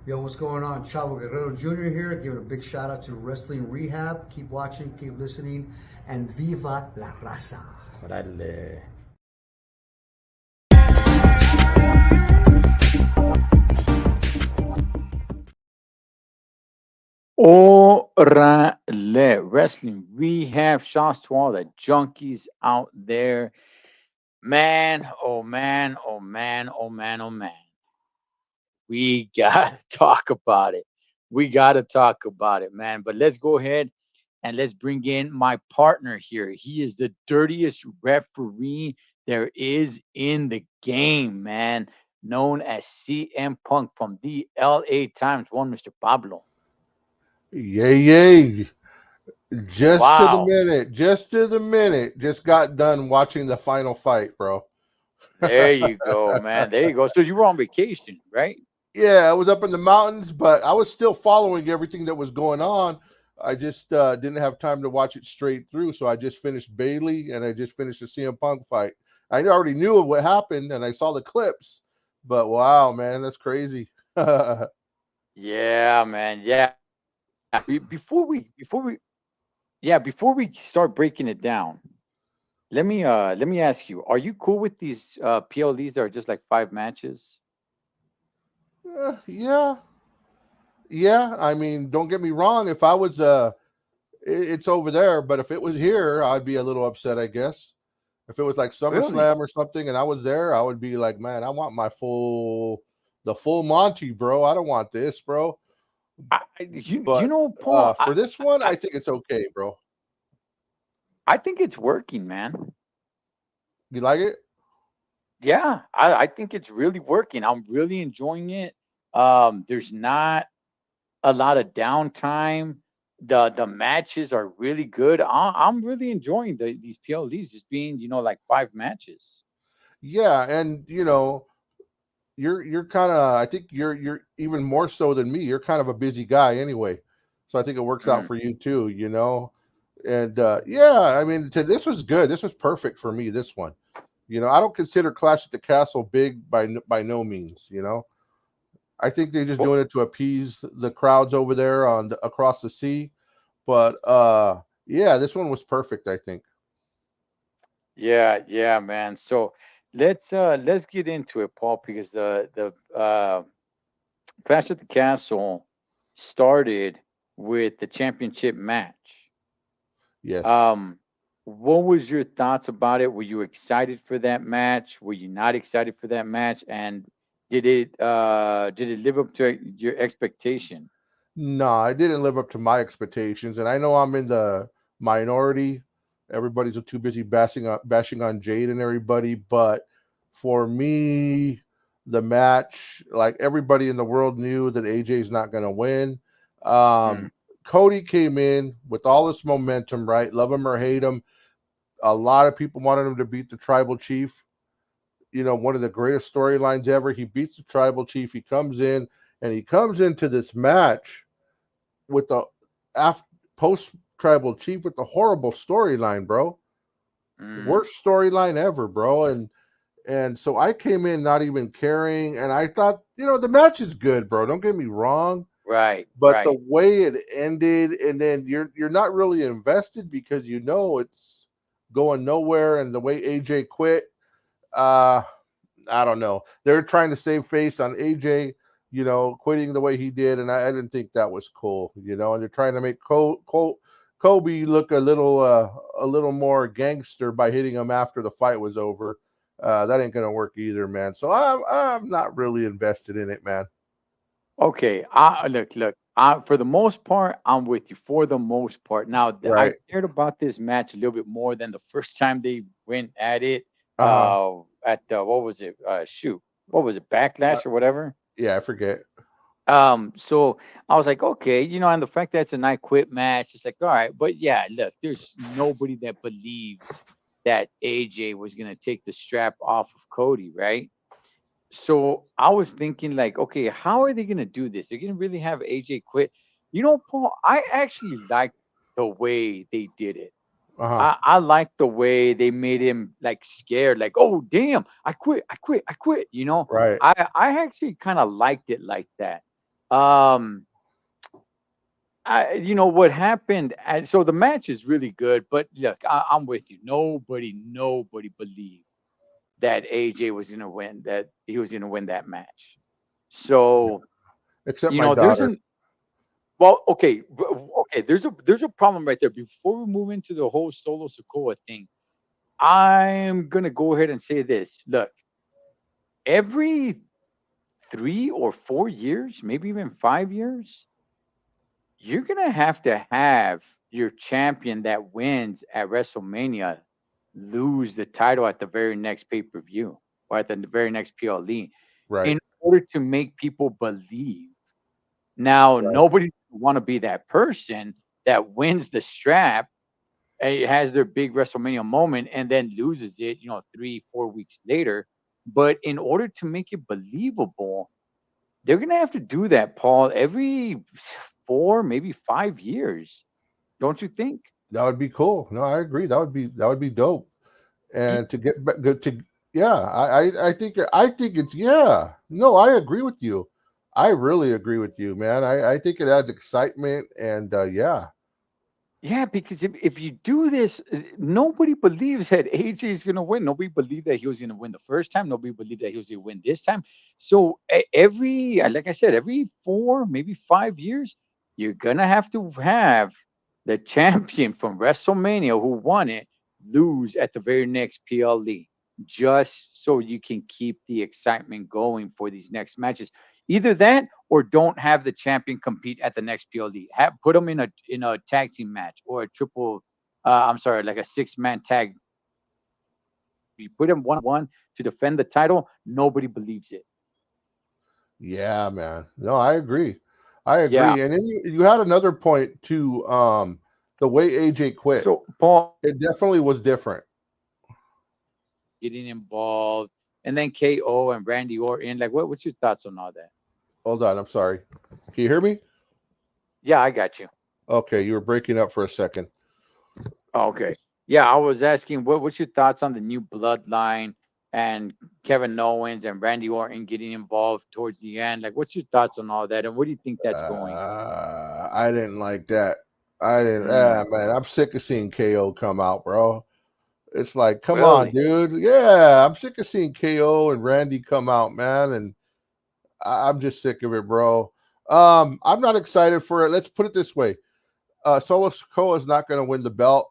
Yo, what's going on? Chavo Guerrero Jr. here, giving a big shout out to Wrestling Rehab. Keep watching, keep listening, and viva la raza. Órale. Orale Wrestling Rehab. Shouts to all the junkies out there. Man, oh man, oh man, oh man, oh man. We got to talk about it. We got to talk about it, man. But let's go ahead and let's bring in my partner here. He is the dirtiest referee there is in the game, man, known as CM Punk from the LA Times. One, Mr. Pablo. Yay, yay. Just to the Wow. minute. Just to the minute. Just got done watching the final fight, bro. There you go, man. There you go. So you were on vacation, right? Yeah, I was up in the mountains, but I was still following everything that was going on. I just didn't have time to watch it straight through, so I just finished Bailey and I just finished the CM Punk fight. I already knew what happened and I saw the clips, but wow, man, that's crazy. Yeah, man. Yeah. Before we start breaking it down, let me ask you, are you cool with these PLEs that are just like 5 matches? Yeah, yeah. I mean, don't get me wrong. If I was, it's over there, but if it was here, I'd be a little upset, I guess. If it was like Really? SummerSlam or something and I was there, I would be like, man, I want the full Monty, bro. I don't want this, bro. You But know, Paul, for this one, I I think it's okay, bro. I think it's working, man. You like it? Yeah, I think it's really working. I'm really enjoying it. There's not a lot of downtime. The matches are really good. I'm really enjoying these PLDs just being, like 5 matches. Yeah, and you're kind of. I think you're even more so than me. You're kind of a busy guy anyway, so I think it works out Mm. for you too. And yeah, I mean, this was good. This was perfect for me. This one. I don't consider Clash at the Castle big by no means. I think they're just Well, doing it to appease the crowds over there across the sea. But yeah, this one was perfect. I think. yeah, yeah, man. So let's get into it, Paul, because the Clash at the Castle started with the championship match. Yes. Um, what was your thoughts about it? Were you excited for that match? Were you not excited for that match? And did it live up to your expectation? No, I didn't live up to my expectations, and I know I'm in the minority. Everybody's too busy bashing on Jade and everybody, but for me, the match, like everybody in the world knew that AJ's not going to win. Mm, Um, Cody came in with all this momentum, right? Love him or hate him. A lot of people wanted him to beat the tribal chief. One of the greatest storylines ever. He beats the tribal chief. He comes in and he comes into this match with the post tribal chief with the horrible storyline, bro. mm, Worst storyline ever, bro. And so I came in not even caring, and I thought, the match is good, bro. Don't get me wrong, right, but the right. way it ended, and then you're not really invested because it's going nowhere, and the way AJ quit, uh, I don't know. They're trying to save face on AJ, quitting the way he did, and I didn't think that was cool, And they're trying to make Kobe look a little more gangster by hitting him after the fight was over. That ain't gonna work either, man. So I'm not really invested in it, man. Okay. Look. For the most part, I'm with you. For the most part, now I Right. cared about this match a little bit more than the first time they went at it. Uh-huh. At what was it? Shoot, what was it? Uh, Backlash or whatever. yeah, I forget. So I was like, okay, and the fact that it's a night quit match, it's like, all right, but yeah, look, there's nobody that believes that AJ was gonna take the strap off of Cody, right? So I was thinking, like, okay, how are they gonna do this? They're gonna really have AJ quit? You know, Paul, I actually like the way they did it. Uh-huh. I like the way they made him like scared, like, oh damn, I quit, I quit, I quit. Right. I actually kind of liked it like that. Um, what happened, and so the match is really good. But look, I'm with you. Nobody believed that AJ was gonna win. That he was gonna win that match. So Except my there's daughter. an well, okay, okay. There's a problem right there. Before we move into the whole Solo Sokoa thing, I'm gonna go ahead and say this. Look, every 3 or 4 years, maybe even 5 years, you're gonna have to have your champion that wins at WrestleMania lose the title at the very next pay-per-view or at the very next PLE Right. in order to make people believe. Now, Right. nobody want to be that person that wins the strap and it has their big WrestleMania moment and then loses it, 3, 4 weeks later. But in order to make it believable, they're gonna have to do that, Paul, every 4, maybe 5 years. Don't you think? That would be cool. No, I agree. That would be dope. Y- And to get back good to yeah, I think it's yeah. No, I agree with you. I really agree with you, man. I think it adds excitement and yeah. Yeah, because if you do this, nobody believes that AJ is gonna win. Nobody believed that he was gonna win the first time. Nobody believed that he was gonna win this time. So like I said, every 4, maybe 5 years, you're gonna have to have the champion from WrestleMania who won it lose at the very next PLE, just so you can keep the excitement going for these next matches. Either that or don't have the champion compete at the next PLD. Put them in a tag team match or a triple. I'm sorry, like a 6-man tag. You put them one to defend the title. Nobody believes it. Yeah, man. No, I agree. I Yeah. agree. And then you had another point to the way AJ quit. So Paul It definitely was different. getting involved, and then KO and Randy Orton. Like, what's your thoughts on all that? Hold on, I'm sorry. Can you hear me? Yeah, I got you. Okay, you were breaking up for a second. Okay. Yeah, I was asking what's your thoughts on the new bloodline and Kevin Owens and Randy Orton getting involved towards the end? Like, what's your thoughts on all that, and where do you think that's going? I didn't like that. I didn't. Mm, Man, I'm sick of seeing KO come out, bro. It's like, come on, really? dude. Yeah, I'm sick of seeing KO and Randy come out, man, and I'm just sick of it, bro. I'm not excited for it. Let's put it this way: Solo Sikoa is not going to win the belt.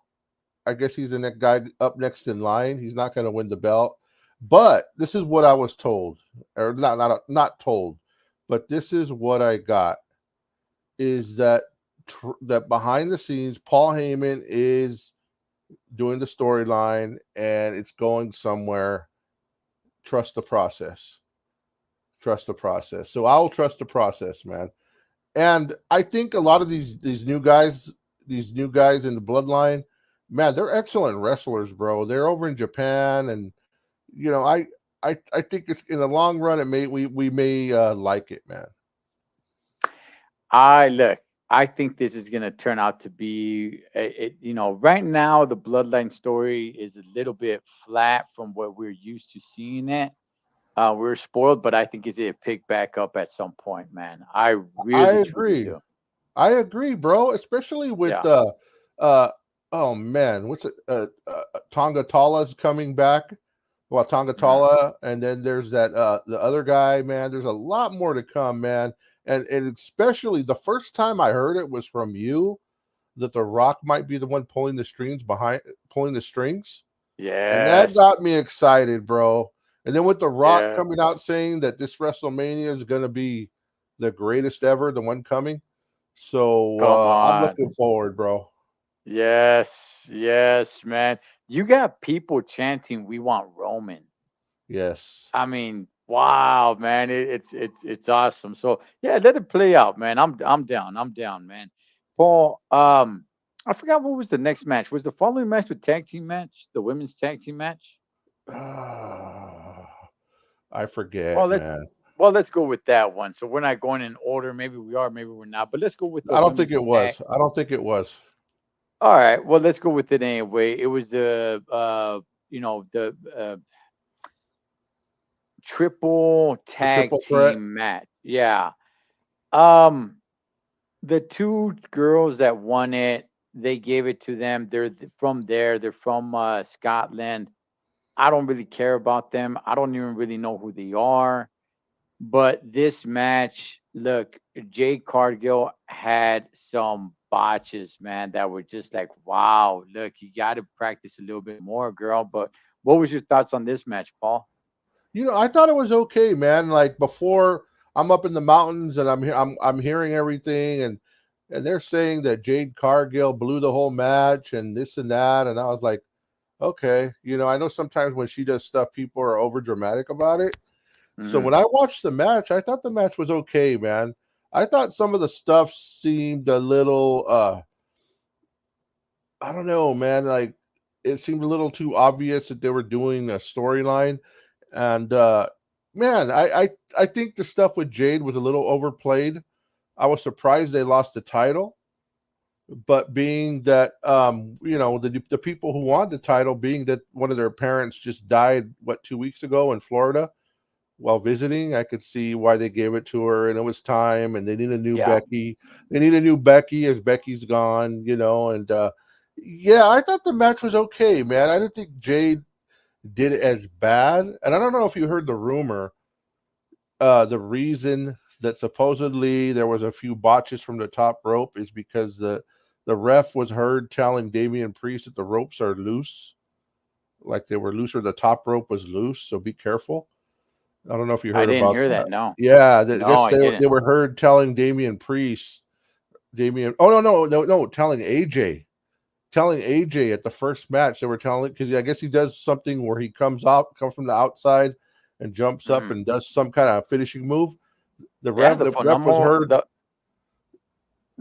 I guess he's the next guy up next in line. He's not going to win the belt. But this is what I was told, or not told, but this is what I got: is that that behind the scenes, Paul Heyman is doing the storyline, and it's going somewhere. Trust the process. Trust the process. So I'll trust the process, man. And I think a lot of these new guys in the bloodline, man, they're excellent wrestlers, bro. They're over in Japan, and you know, I think it's in the long run, it may we may like it, man. I look. I think this is going to turn out to be, right now the Bloodline story is a little bit flat from what we're used to seeing it. We're spoiled, but I think it'll pick back up at some point, man. I I really, truly agree. do. I agree, bro. Especially with Yeah. uh oh man, what's it? Tonga Tala's coming back. Well, Tonga Mhm. Tala, and then there's that the other guy, man. There's a lot more to come, man. And especially the first time I heard it was from you that The Rock might be the one pulling the strings. And that Yes. got me excited, bro. And then with The Rock Yeah. coming out saying that this WrestleMania is gonna be the greatest ever, the one coming. So Come I'm on. looking forward, bro. Yes. Yes, man. You got people chanting, "We want Roman." Yes. I mean, wow, man, it's awesome. So yeah, let it play out, man. I'm down. I'm down, man. Paul, I forgot what was the next match. Was the following match the tag team match, the women's tag team match? I Well, forget, let's man. let's go with that one. So we're not going in order. Maybe we are, maybe we're not. But let's go with the I don't think women's it tag. was. I don't think it was. All right. Well, let's go with it anyway. It was the the triple The tag triple threat. team match. Yeah. Um, the two girls that won it, they gave it to them. From there. They're from Scotland. I don't really care about them. I don't even really know who they are. But this match, look, Jade Cargill had some botches, man, that were just like, wow, look, you got to practice a little bit more, girl. But what was your thoughts on this match, Paul? I thought it was okay, man. Like before, I'm up in the mountains and I'm hearing everything, and they're saying that Jade Cargill blew the whole match and this and that, and I was like, okay, I know sometimes when she does stuff, people are over dramatic about it. So when Hmm. I watched the match, I thought the match was okay, man. I thought some of the stuff seemed a little I don't know, man, like it seemed a little too obvious that they were doing a storyline. And man, I think the stuff with Jade was a little overplayed. I was surprised they lost the title, but being that the people who won the title, being that one of their parents just died 2 weeks ago in Florida while visiting, I could see why they gave it to her, and it was time, and they need a new Yeah. Becky. They need a new Becky as Becky's gone, and yeah, I thought the match was okay, man. I didn't think Jade did it as bad, and I don't know if you heard the rumor. The reason that supposedly there was a few botches from the top rope is because the ref was heard telling Damian Priest that the ropes are loose, like they were loose, or the top rope was loose. So be careful. I don't know if you I heard didn't about hear that. that. No. Yeah, I No, guess I they didn't. were heard telling Damian Priest, Damian. Oh no, telling AJ, at the first match. They were telling because I guess he does something where he comes from the outside and jumps up Hmm. and does some kind of finishing move. The Yeah, ref, the ref was heard. the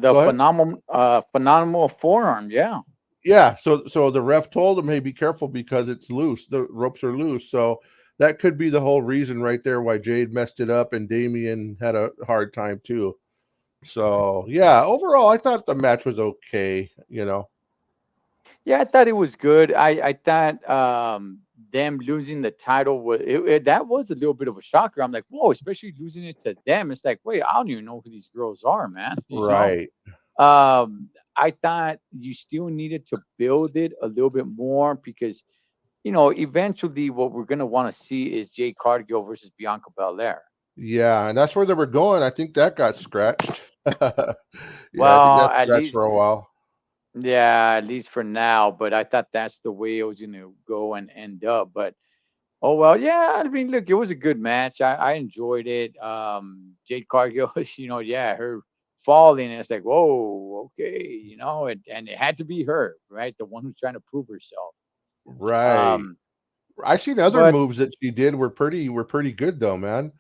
Go ahead. phenomenal forearm. Yeah. Yeah, so the ref told him, "Hey, be careful because it's loose. The ropes are loose." So that could be the whole reason right there why Jade messed it up and Damian had a hard time too. So yeah, overall, I thought the match was okay. Yeah, I thought it was good. I thought them losing the title that was a little bit of a shocker. I'm like, whoa, especially losing it to them. It's like, wait, I don't even know who these girls are, man. Right. I thought you still needed to build it a little bit more because eventually what we're gonna want to see is Jade Cargill versus Bianca Belair. Yeah, and that's where they were going. I think that got scratched. Yeah, I think Well, that's at scratched least for a while. yeah, at least for now. But I thought that's the way it was gonna go and end up. But oh well, yeah. I mean, look, it was a good match. I enjoyed it. Jade Cargill, yeah, her falling. It's like, whoa, okay, and it had to be her, right? The one who's trying to prove herself. Right. Um, I seen other but moves that she did were pretty good though, man.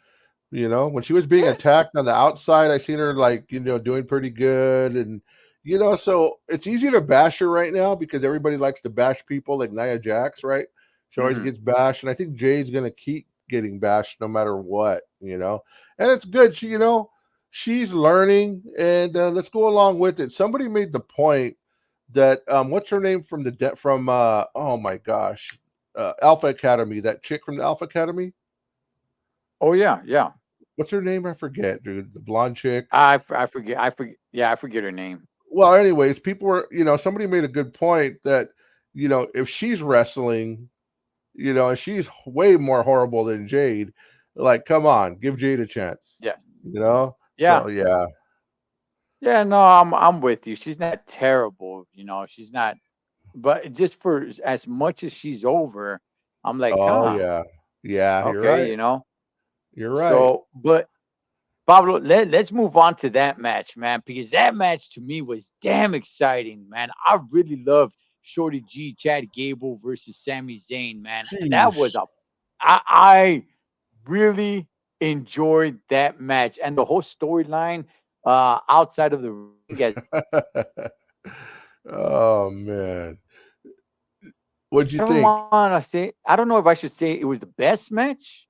When she was being yeah, attacked on the outside, I seen her like, doing pretty good. And, so it's easy to bash her right now because everybody likes to bash people like Nia Jax, right? She always mhm. gets bashed. And I think Jade's going to keep getting bashed no matter what. And it's good. She's learning and let's go along with it. Somebody made the point that, what's her name from oh my gosh, Alpha Academy, that chick from the Alpha Academy? Oh yeah, yeah. What's her name? I forget, dude. The blonde chick. I forget. I forget. Yeah, I forget her name. Well, anyways, people were, somebody made a good point that, if she's wrestling, and she's way more horrible than Jade, like, come on, give Jade a chance, Yeah, you know? yeah, So, yeah. yeah. No, I'm with you. She's not terrible. She's not. But just for as much as she's over, I'm like, Oh, huh, yeah. Yeah, you're okay, right. You're right. So, but Pablo, let's move on to that match, man, because that match to me was damn exciting, man. I really loved Shorty G, Chad Gable versus Sami Zayn, man. That was Sheesh. I really enjoyed that match and the whole storyline outside of the ring. As Oh man, what'd you I don't think? want to say. I don't know if I should say it was the best match,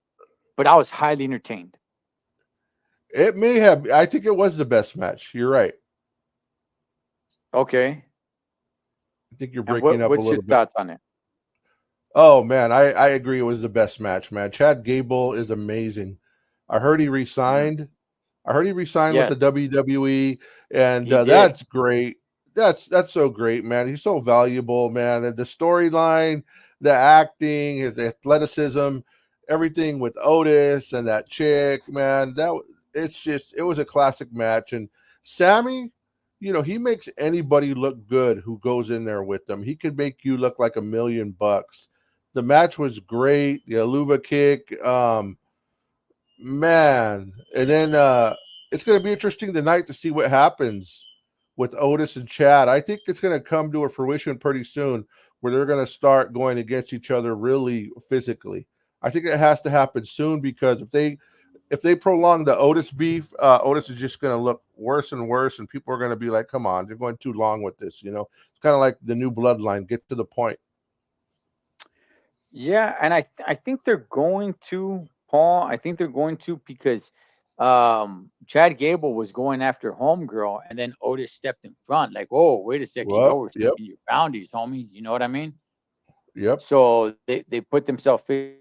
but I was highly entertained. It may have. I think it was the best match. You're right. Okay. I think you're And breaking up a what's your little bit. thoughts on it? Oh man, I agree. It was the best match, man. Chad Gable is amazing. I heard he Mhm. resigned. I heard he resigned with the Yes, WWE, and he did. that's great. That's so great, man. He's so valuable, man. And the storyline, the acting, his athleticism, everything with Otis and that chick, man. It's just it was a classic match. And Sammy, he makes anybody look good who goes in there with them. He could make you look like $1 million. The match was great. The Aluva kick. Man, and then it's going to be interesting tonight to see what happens with Otis and Chad. I think it's going to come to a fruition pretty soon where they're going to start going against each other really physically. I think it has to happen soon because if they prolong the Otis beef, Otis is just going to look worse and worse, and people are going to be like, "Come on, you're going too long with this." It's kind of like the new bloodline. Get to the point. Yeah, and I think they're going to, Paul. I think they're going to because Chad Gable was going after Homegirl, and then Otis stepped in front, like, "Oh, wait a second, you're What? Yep. overstepping your boundaries, homie." You know what I mean? Yep. So they put themselves face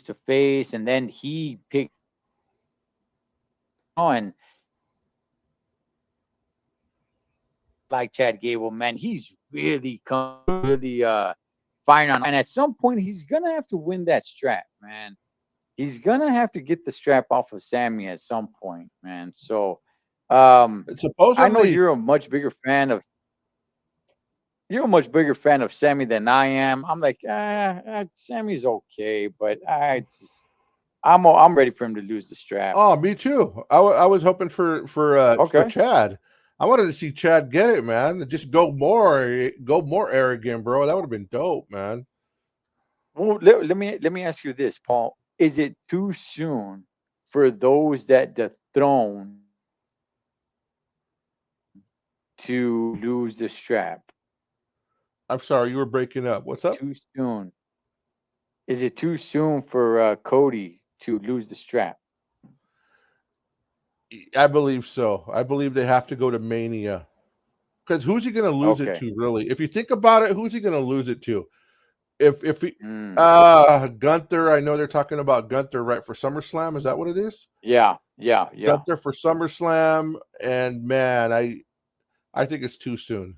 to face, and then he picked on like Chad Gable, man. He's really come really firing on, and at some point he's gonna have to win that strap, man. He's gonna have to get the strap off of Sammy at some point, man. So, um, It's I know supposedly. you're a much bigger fan of Sammy than I am. I'm like, Sammy's okay, but I'm ready for him to lose the strap. Oh, me too. I was hoping for Okay. Chad. I wanted to see Chad get it, man. Just go more arrogant, bro. That would have been dope, man. Well, let me ask you this, Paul. Is it too soon for those that dethrone to lose the strap? I'm sorry, you were breaking up. What's up? Too soon. Is it too soon for Cody to lose the strap? I believe so. I believe they have to go to Mania because who's he going to lose it Okay. to? Really, if you think about it, who's he going to lose it to? If he, Mm. Gunther, I know they're talking about Gunther right for SummerSlam. Is that what it is? Yeah, yeah, yeah. Gunther for SummerSlam, and man, I think it's too soon.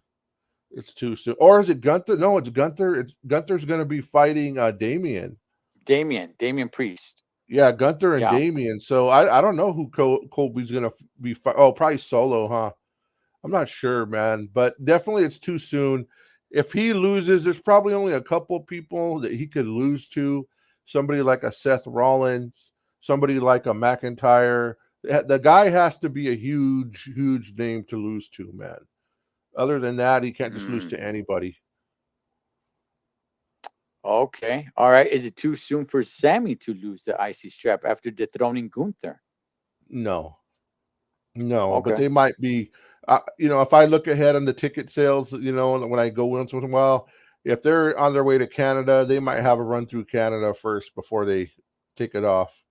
It's too soon. Or is it Gunther? No, it's Gunther. It's Gunther's going to be fighting Damien. Damian Priest. Yeah, Gunther and Yeah. Damien. So I don't know who Colby's going to be. Oh, probably Solo, huh? I'm not sure, man. But definitely, it's too soon. If he loses, there's probably only a couple people that he could lose to. Somebody like a Seth Rollins, somebody like a McIntyre. The guy has to be a huge, huge name to lose to, man. Other than that, he can't just lose Mm. to anybody. Okay. All right. Is it too soon for Sammy to lose the IC strap after dethroning Gunther? No, no, but Okay. they might be. If I look ahead on the ticket sales, when I go once in a while, if they're on their way to Canada, they might have a run through Canada first before they take it off.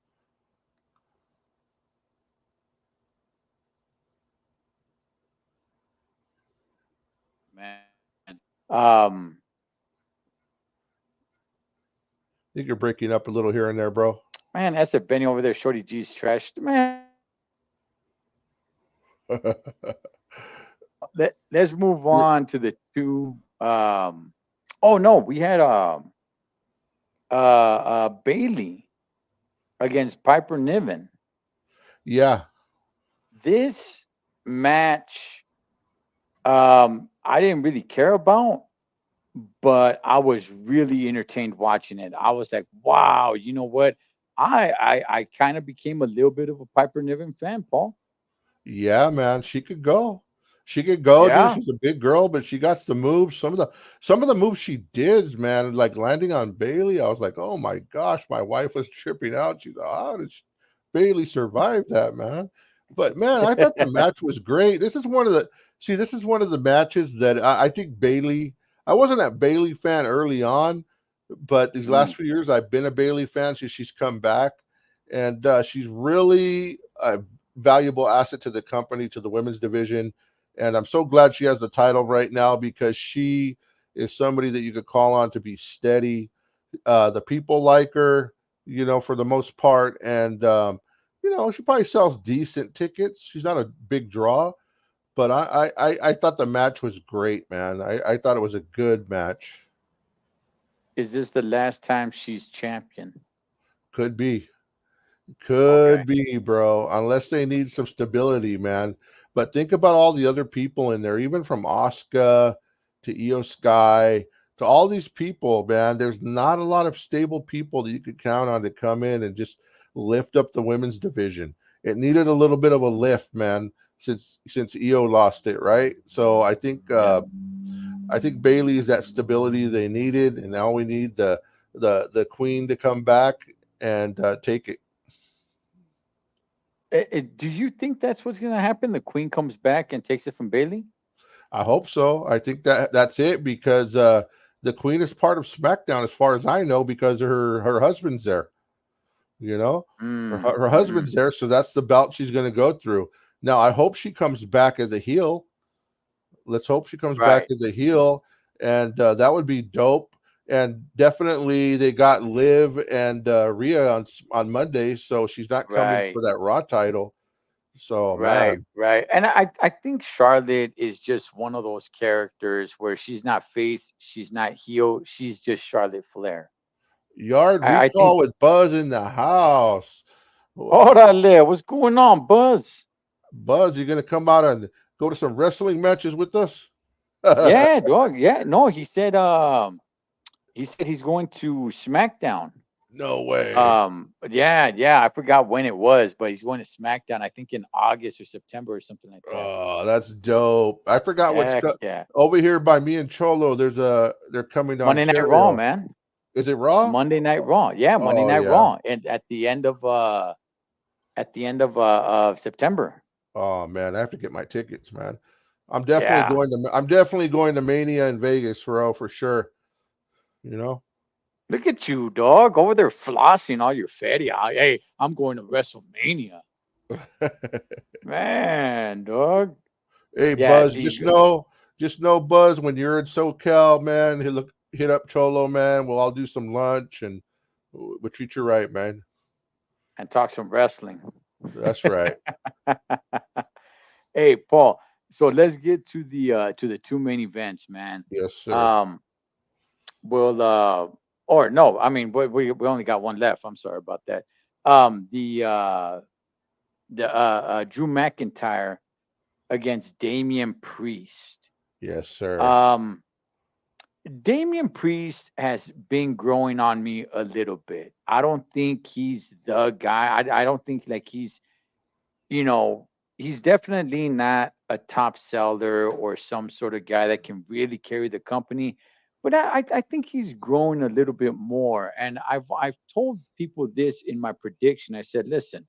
Man. Um, I think you're breaking up a little here and there, bro. man, that's a Benny over there. Shorty G's trash. Man, let's move You're- on to the two. Oh no, we had Bailey against Piper Niven. yeah, This match, I didn't really care about, but I was really entertained watching it. I was like, wow, you know what? I kind of became a little bit of a Piper Niven fan, Paul. yeah, man, she could go. She could go, dude. Yeah. She's a big girl, but she got the moves. Some of the moves she did, man, like landing on Bailey. I was like, oh my gosh, my wife was tripping out. She's like, how did Bailey survive that, man? But man, I thought the match was great. This is one of the matches that I think Bailey. I wasn't a Bailey fan early on, but these last Mm. few years I've been a Bailey fan. She's come back, and she's really a valuable asset to the company, to the women's division. And I'm so glad she has the title right now because she is somebody that you could call on to be steady. The people like her, for the most part, and she probably sells decent tickets. She's not a big draw, but I thought the match was great, man. I thought it was a good match. Is this the last time she's champion? Could be. Okay. Could be, bro, unless they need some stability, man. But think about all the other people in there, even from Asuka to Io Sky to all these people, man. There's not a lot of stable people that you could count on to come in and just lift up the women's division. It needed a little bit of a lift, man, since Io lost it, right? So I think Bailey is that stability they needed, and now we need the queen to come back and take it. Do you think that's what's going to happen? The queen comes back and takes it from Bailey? I hope so. I think that's it because the queen is part of SmackDown, as far as I know, because her husband's there. You know, her Mm-hmm. husband's there, so that's the belt she's going to go through. Now, I hope she comes back as a heel. Let's hope she comes back Right, as a heel, and that would be dope. And definitely, they got Liv and Rhea on Monday, so she's not coming right, for that Raw title. So, right, man, right. And I think Charlotte is just one of those characters where she's not face, she's not heel, she's just Charlotte Flair. Yard I think, Recall with Buzz in the house. orale, what's going on, Buzz? Buzz, you gonna come out and go to some wrestling matches with us? Yeah, dog. Yeah, no, he said he's going to SmackDown. No way. Yeah, yeah, I forgot when it was, but he's going to SmackDown, I think in August or September or something like that. Oh, that's dope. I forgot Heck yeah. over here by me and Cholo. They're coming to Monday Night Raw, Ontario. man. Is it Raw? Monday Night Raw. Yeah, Monday Oh Night yeah. Raw. And at the end of September. Oh man, I have to get my tickets, man. Yeah. I'm definitely going to Mania in Vegas, for sure. You know? Look at you, dog, over there flossing all your fatty. Hey, I'm going to WrestleMania. Man, dog. Hey Yeah, Buzz, see, just know Buzz, when you're in SoCal, man, hit up Cholo, man. We'll all do some lunch and we'll treat you right, man. and talk some wrestling. That's right. Hey, Paul. So let's get to the two main events, man. Yes, sir. Um, we'll or no, I mean we only got one left. I'm sorry about that. Um, the uh Drew McIntyre against Damian Priest. Yes, sir. Um, Damian Priest has been growing on me a little bit. I don't think he's the guy. I don't think like you know, he's definitely not a top seller or some sort of guy that can really carry the company. But I think he's growing a little bit more. And I've told people this in my prediction. I said, listen,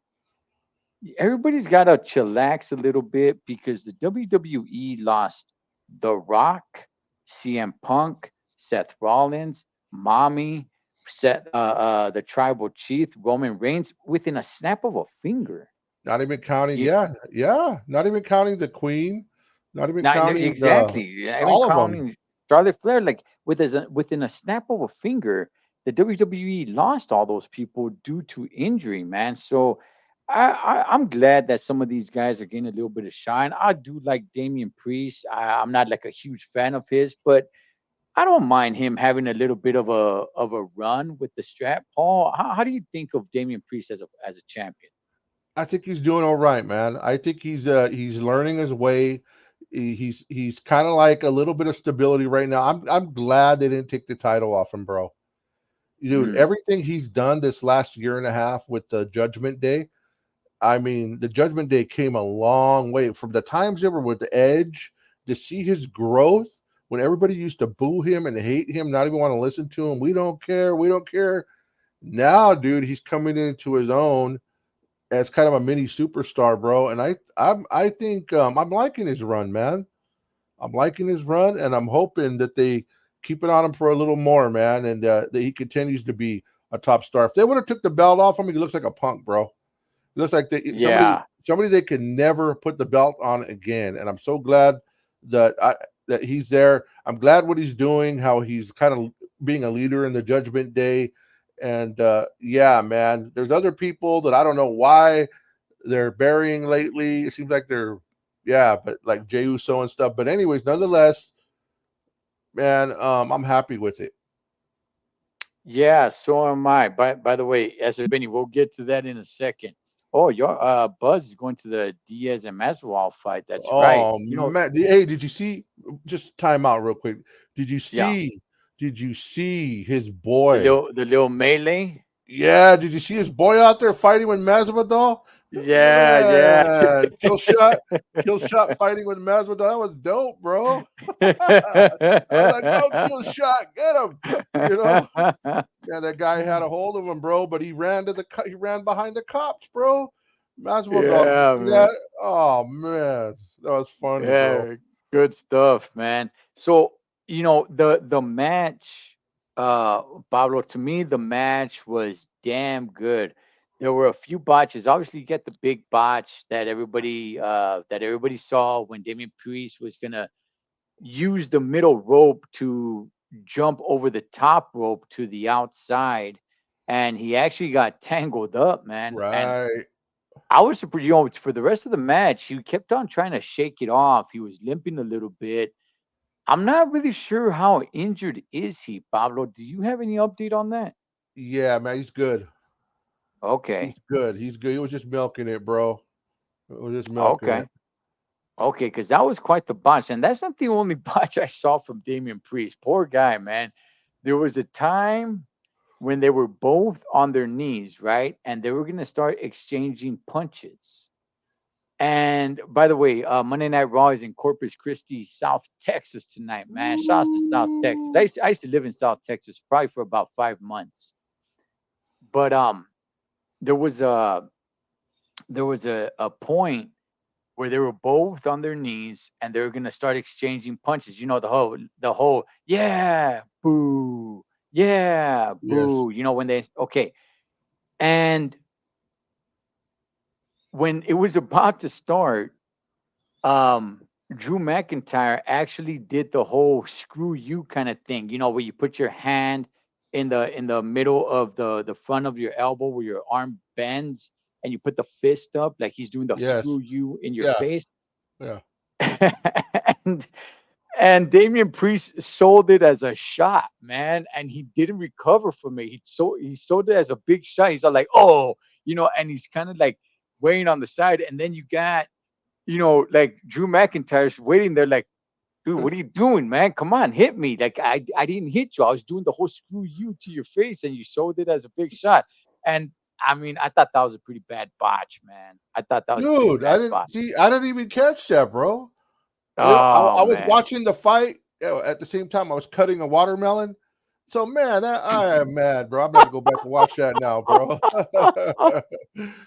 everybody's got to chillax a little bit because the WWE lost The Rock, CM Punk, Seth Rollins, Mommy, the Tribal Chief, Roman Reigns within a snap of a finger. Not even counting, You, yeah, yeah. Not even counting the Queen. Not even not counting exactly. I mean, all of them. counting Charlotte Flair, like within a snap of a finger, the WWE lost all those people due to injury, man. So I'm glad that some of these guys are getting a little bit of shine. I do like Damian Priest. I'm not like a huge fan of his, but I don't mind him having a little bit of a run with the strap. Paul, how do you think of Damian Priest as a champion? I think he's doing all right, man. I think he's learning his way. He's kind of like a little bit of stability right now. I'm glad they didn't take the title off him, bro. Dude, Mm, everything he's done this last year and a half with the Judgment Day. I mean, the Judgment Day came a long way from the times ever with the Edge to see his growth when everybody used to boo him and hate him, not even want to listen to him. We don't care. We don't care. Now, dude, he's coming into his own. as kind of a mini superstar, bro. And I think I'm liking his run, man. I'm liking his run, and I'm hoping that they keep it on him for a little more, man, and that he continues to be a top star. If they would have took the belt off him, he looks like a punk, bro. He looks like Yeah. somebody they could never put the belt on again. And I'm so glad that that he's there. I'm glad what he's doing, how he's kind of being a leader in the Judgment Day. And yeah, man, there's other people that I don't know why they're burying lately. It seems like they're, yeah, but like Jey Uso and stuff. But anyways, nonetheless, man, I'm happy with it. Yeah, so am I. By the way, Esther Benny, we'll get to that in a second. Oh, your Buzz is going to the Diaz and Masvidal fight. That's right. Oh man, hey, did you see? Just time out real quick. Did you Yeah, see? Did you see his the boy? little melee. Yeah, did you see his boy out there fighting with Masvidal? Yeah, yeah. Man, kill shot fighting with Masvidal. That was dope, bro. I was like, go kill shot, get him. You know, yeah, that guy had a hold of him, bro, but he ran behind the cops, bro. Masvidal, did Yeah, you see man. that? Oh man, that was funny, bro. Yeah, good stuff, man. So, the match, Pablo, to me, the match was damn good. There were a few botches. Obviously, you get the big botch that everybody saw when Damian Priest was gonna use the middle rope to jump over the top rope to the outside, and he actually got tangled up, man. And Right. I was surprised, for the rest of the match, he kept on trying to shake it off. He was limping a little bit. I'm not really sure how injured is he, Pablo. Do you have any update on that? Yeah, man, he's good. Okay. He's good. He's good. He was just milking it, bro. He was just milking Okay. it. Okay, because that was quite the botch. And that's not the only botch I saw from Damian Priest. Poor guy, man. There was a time when they were both on their knees, right? And they were going to start exchanging punches. And by the way, Monday Night Raw is in Corpus Christi, South Texas tonight, man. Shouts to South Texas. I used to live in South Texas probably for about 5 months. But there was a point where they were both on their knees and they were gonna start exchanging punches. The whole yeah, boo, yeah, Yes. boo. When they okay. And when it was about to start, um Drew McIntyre actually did the whole screw you kind of thing, where you put your hand in the middle of the front of your elbow where your arm bends and you put the fist up like he's doing the Yes. screw you in your Yeah. face. Yeah. and and Damian Priest sold it as a shot, man, and he didn't recover from it. He sold it as a big shot. He's all like, oh, and he's kind of like weighing on the side, and then you got like Drew McIntyre's waiting there, like, dude, what are you doing, man? Come on, hit me. Like I didn't hit you. I was doing the whole screw you to your face, and you sold it as a big shot. And I mean, I thought that was a pretty bad botch, man. I thought that was a pretty Dude, bad botch. I didn't even catch that, bro. Oh I was man. watching the fight, at the same time I was cutting a watermelon. So man, that I am mad, bro. I'm gonna go back and watch that now, bro. Pablo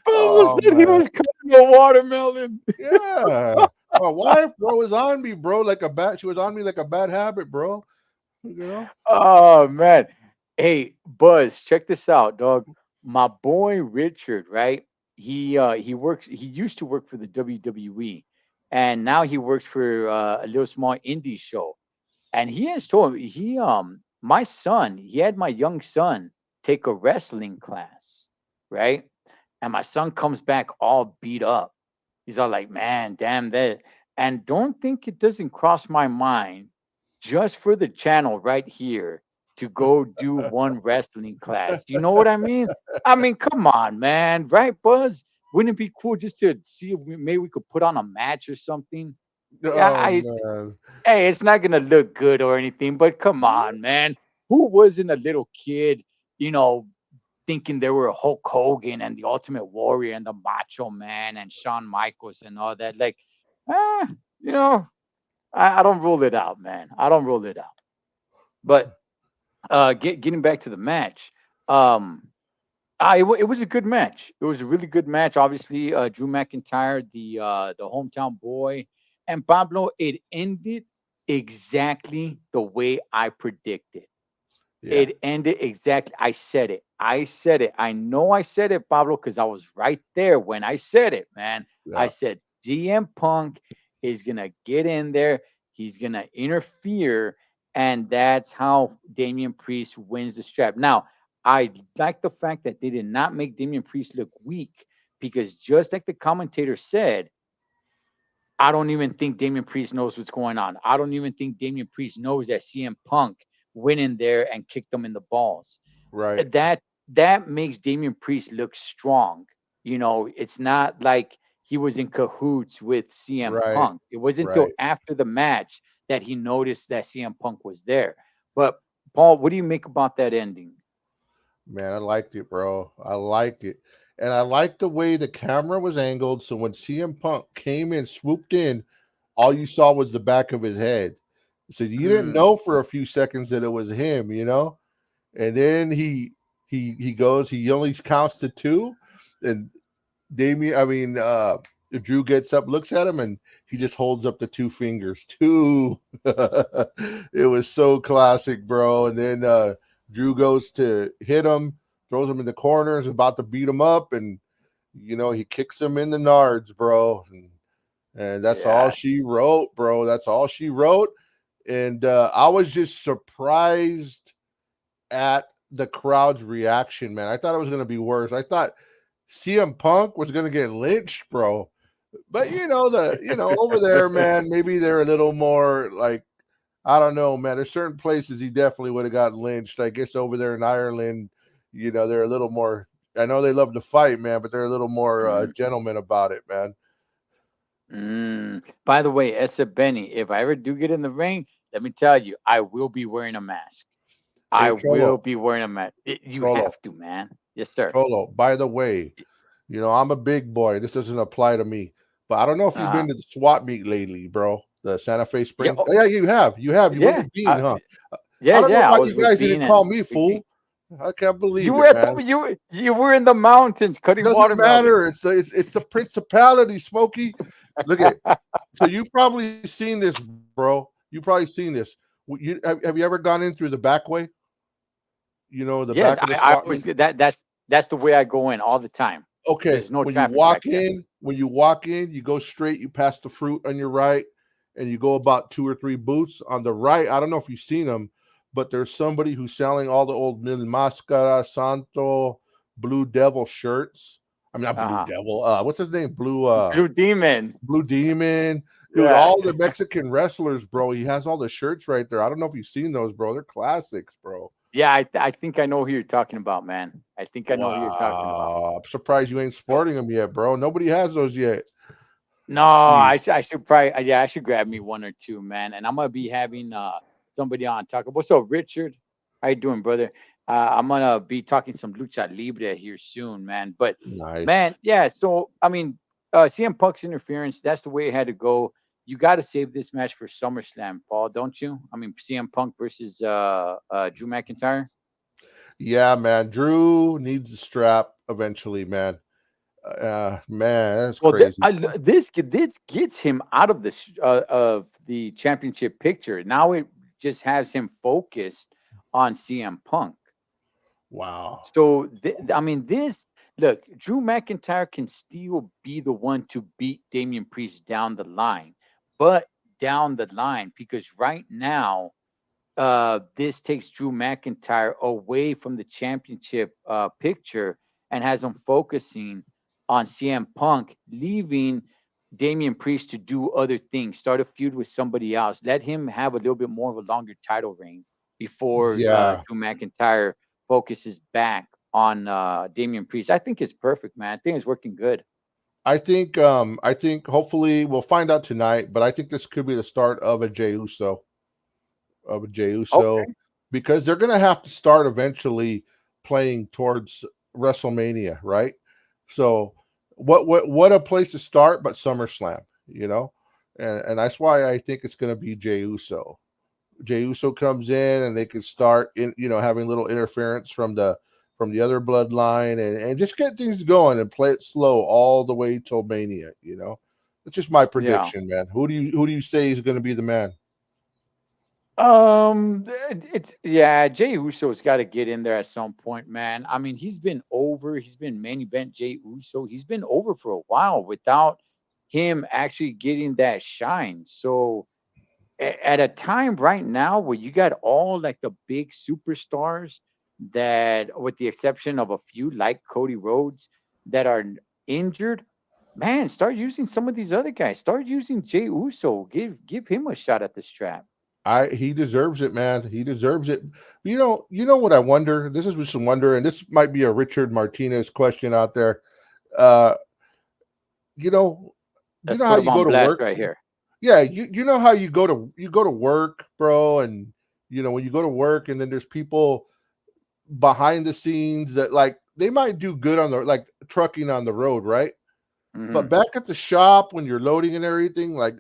Oh said he man. was cutting a watermelon. Yeah. My wife, bro, was on me, bro, like a bad. She was on me like a bad habit, bro. You know? Oh man. Hey, Buzz, check this out, dog. My boy Richard, right? He used to work for the WWE and now he works for a little small indie show. And he has told me my son, he had my young son take a wrestling class, right? And my son comes back all beat up. He's all like, man, damn that. And don't think it doesn't cross my mind just for the channel right here to go do one wrestling class. You know what I mean? I mean, come on, man, right, Buzz? Wouldn't it be cool just to see if maybe we could put on a match or something? Yeah, Oh I man. Hey, it's not gonna look good or anything, but come on, man. Who wasn't a little kid, you know, thinking they were Hulk Hogan and the Ultimate Warrior and the Macho Man and Shawn Michaels and all that? Like, ah, you know, I don't rule it out, man. I don't rule it out. But getting back to the match, um, It was a good match. It was a really good match. Obviously, Drew McIntyre, the hometown boy, and Pablo. It ended exactly the way I predicted. Yeah, It ended exactly. I said it. I said it. I know I said it, Pablo, because I was right there when I said it, man. I yeah, said CM Punk is gonna get in there. He's gonna interfere, and that's how Damian Priest wins the strap. Now, I like the fact that they did not make Damian Priest look weak, because just like the commentator said, I don't even think Damian Priest knows what's going on. I don't even think Damian Priest knows that CM Punk went in there and kicked him in the balls. right, That that makes Damian Priest look strong. It's not like he was in cahoots with CM right, Punk. It wasn't until right. after the match that he noticed that CM Punk was there. But Paul, what do you make about that ending? Man, I liked it, bro. I like it. And I like the way the camera was angled. So when CM Punk came in, swooped in, all you saw was the back of his head. So you didn't Mm, know for a few seconds that it was him, you know? And then he goes, he only counts to two, and Drew gets up, looks at him, and he just holds up the two fingers. Two. It was so classic, bro. And then Drew goes to hit him, throws him in the corners, about to beat him up, and he kicks him in the nards, bro. And that's all yeah. she wrote, bro. That's all she wrote. And I was just surprised at the crowd's reaction, man. I thought it was going to be worse. I thought CM Punk was going to get lynched, bro. But over there, man, maybe they're a little more like, I don't know, man. There's certain places he definitely would have got lynched. I guess over there in Ireland, they're a little more. I know they love to fight, man, but they're a little more Mm, gentleman about it, man. By the way, Essa Benny, if I ever do get in the ring, let me tell you, I will be wearing a mask. I Hey, will Cholo, be wearing a mask. You Cholo, have to, man. Yes, sir. Cholo. By the way, I'm a big boy. This doesn't apply to me, but I don't know if you've Uh-huh. been to the swap meet lately, bro. The Santa Fe Yeah. Springs. Oh, yeah, you have. You have. You went Yeah. with Bean, huh? Yeah, I don't know yeah. I why was you with guys Bean didn't call and me Big D. fool. I can't You believe were it, at the man. you were in the mountains It cutting doesn't watermelon. matter. It's the principality, Smokey. Look at. So you've probably seen this, bro. You probably seen this. Have you ever gone in through the back way? The Yeah, back of the I swap always meet. that's the way I go in all the time. Okay, There's no traffic back there. when you walk in, you go straight, you pass the fruit on your right, and you go about two or three booths on the right. I don't know if you've seen them, but there's somebody who's selling all the old Mil Mascara, Santo, Blue Devil shirts. I mean, not Blue Uh-huh. Devil. What's his name? Blue Demon. Blue Demon. Dude, Yeah. all the Mexican wrestlers, bro. He has all the shirts right there. I don't know if you've seen those, bro. They're classics, bro. Yeah, I think I know who you're talking about, man. I think I know who you're talking about. Wow. I'm surprised you ain't So, sporting them yet, bro. Nobody has those yet. no, Jeez. I should probably yeah, I should grab me one or two, man. And I'm gonna be having somebody on talking. What's up, Richard? How you doing, brother? I'm gonna be talking some lucha libre here soon, man. But man, Nice. yeah. So I mean, CM Punk's interference. That's the way it had to go. You got to save this match for SummerSlam, Paul, don't you? I mean, CM Punk versus Drew McIntyre. Yeah, man. Drew needs the strap eventually, man. Man, that's Well, crazy. this gets him out of of the championship picture. Now it just has him focused on CM Punk. Wow. So I mean, this look, Drew McIntyre can still be the one to beat Damian Priest down the line, but down the line, because right now this takes Drew McIntyre away from the championship picture and has him focusing on CM Punk, leaving Damian Priest to do other things, start a feud with somebody else, let him have a little bit more of a longer title reign before Yeah. Drew McIntyre focuses back on Damian Priest. I think it's perfect, man. I think it's working good. I think hopefully we'll find out tonight, but I think this could be the start of a Jey Uso. Of a Jey Uso, Okay. because they're gonna have to start eventually playing towards WrestleMania, right? So what a place to start but SummerSlam, and that's why I think it's gonna be Jey Uso. Jey Uso comes in and they can start in, having little interference from from the other bloodline and just get things going and play it slow all the way till Mania. You know, it's just my prediction, man. Who do you say is going to be the man? It's yeah, Jey Uso's got to get in there at some point, man. I mean, he's been over. He's been main event Jey Uso. He's been over for a while without him actually getting that shine. So at a time right now where you got all like the big superstars that, with the exception of a few like Cody Rhodes, that are injured, man, start using some of these other guys. Start using Jey Uso. Give him a shot at the strap. He deserves it, man. He deserves it. You know what I wonder? This is just a wonder, and this might be a Richard Martinez question out there. You know Let's how put him you on go to blast work? right here. Yeah, you know how you go to work, bro, and you know when you go to work and then there's people behind the scenes that like they might do good on the like trucking on the road, right? But Mhm. back at the shop when you're loading and everything, like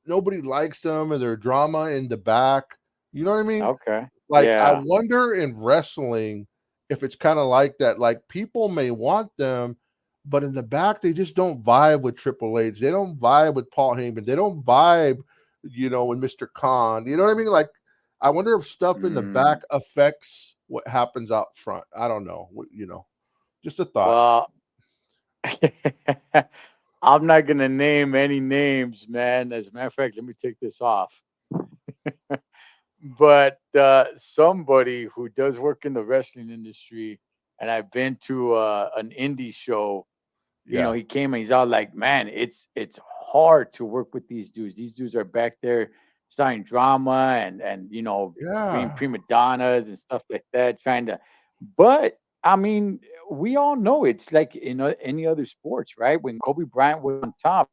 nobody likes them or their drama in the back. You know what I mean? Okay. Like I Yeah. wonder in wrestling if it's kind of like that. Like people may want them, but in the back they just don't vibe with Triple H. They don't vibe with Paul Heyman. They don't vibe, with Mr. Khan. You know what I mean? Like I wonder if stuff in the Mm. back affects what happens out front. I don't know. Just a thought. Well, I'm not gonna name any names, man. As a matter of fact, let me take this off. But somebody who does work in the wrestling industry, and I've been to an indie show. Yeah. He came and he's all like, "Man, it's hard to work with these dudes. These dudes are back there starting drama and being Yeah. prima donnas and stuff like that, trying to." But I mean, we all know it's like in any other sports, right? When Kobe Bryant was on top,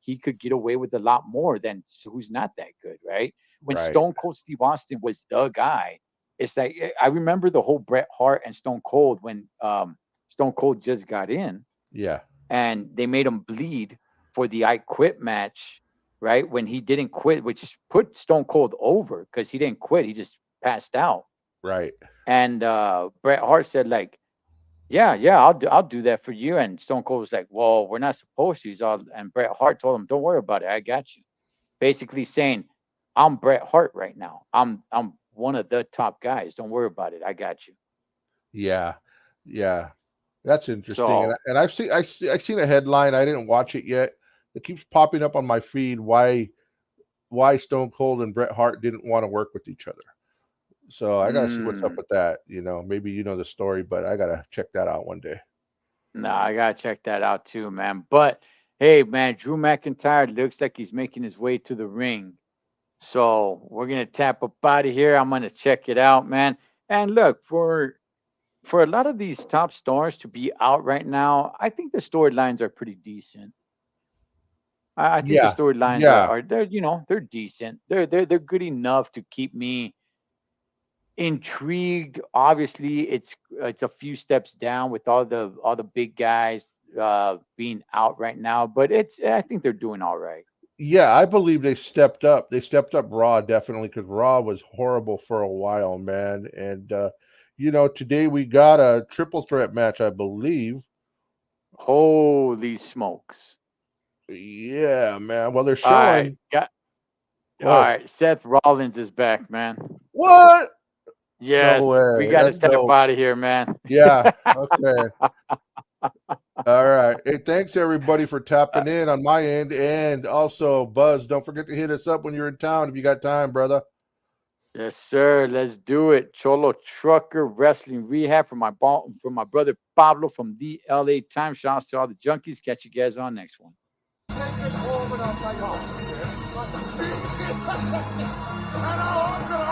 he could get away with a lot more than who's not that good, right? When Right. Stone Cold Steve Austin was the guy, it's like I remember the whole Bret Hart and Stone Cold when Stone Cold just got in Yeah. and they made him bleed for the I Quit match, right? When he didn't quit, which put Stone Cold over because he didn't quit, he just passed out. Right. And Bret Hart said, like, yeah, I'll do that for you. And Stone Cold was like, well, we're not supposed to. And Bret Hart told him, don't worry about it, I got you. Basically saying, I'm Bret Hart right now. I'm one of the top guys. Don't worry about it, I got you. Yeah. Yeah. That's interesting. And So and I've seen a headline. I didn't watch it yet. It keeps popping up on my feed why Stone Cold and Bret Hart didn't want to work with each other. So I gotta see what's up mm, with that. Maybe you know the story, but I gotta check that out one day. no, I gotta check that out too, man. But hey, man, Drew McIntyre looks like he's making his way to the ring. So we're gonna tap up out of here. I'm gonna check it out, man. And look, for a lot of these top stars to be out right now, I think the storylines are pretty decent. I think the Yeah. storylines are, Yeah. are they're they're decent. They're good enough to keep me intrigued. Obviously, it's a few steps down with all the big guys being out right now, but I think they're doing all right. Yeah, I believe they stepped up. They stepped up Raw definitely because Raw was horrible for a while, man. And today we got a triple threat match, I believe. Holy smokes! Yeah, man. Well, they're All right, showing all what? right. Seth Rollins is back, man. What? No Yes, we way. got to That's step dope. out of here, man. Yeah. Okay. All right. Hey, thanks everybody for tapping in on my end. And also, Buzz, don't forget to hit us up when you're in town if you got time, brother. Yes, sir. Let's do it. Cholo Trucker Wrestling Rehab from my brother Pablo from the LA Times. Shouts to all the junkies. Catch you guys on next one. And I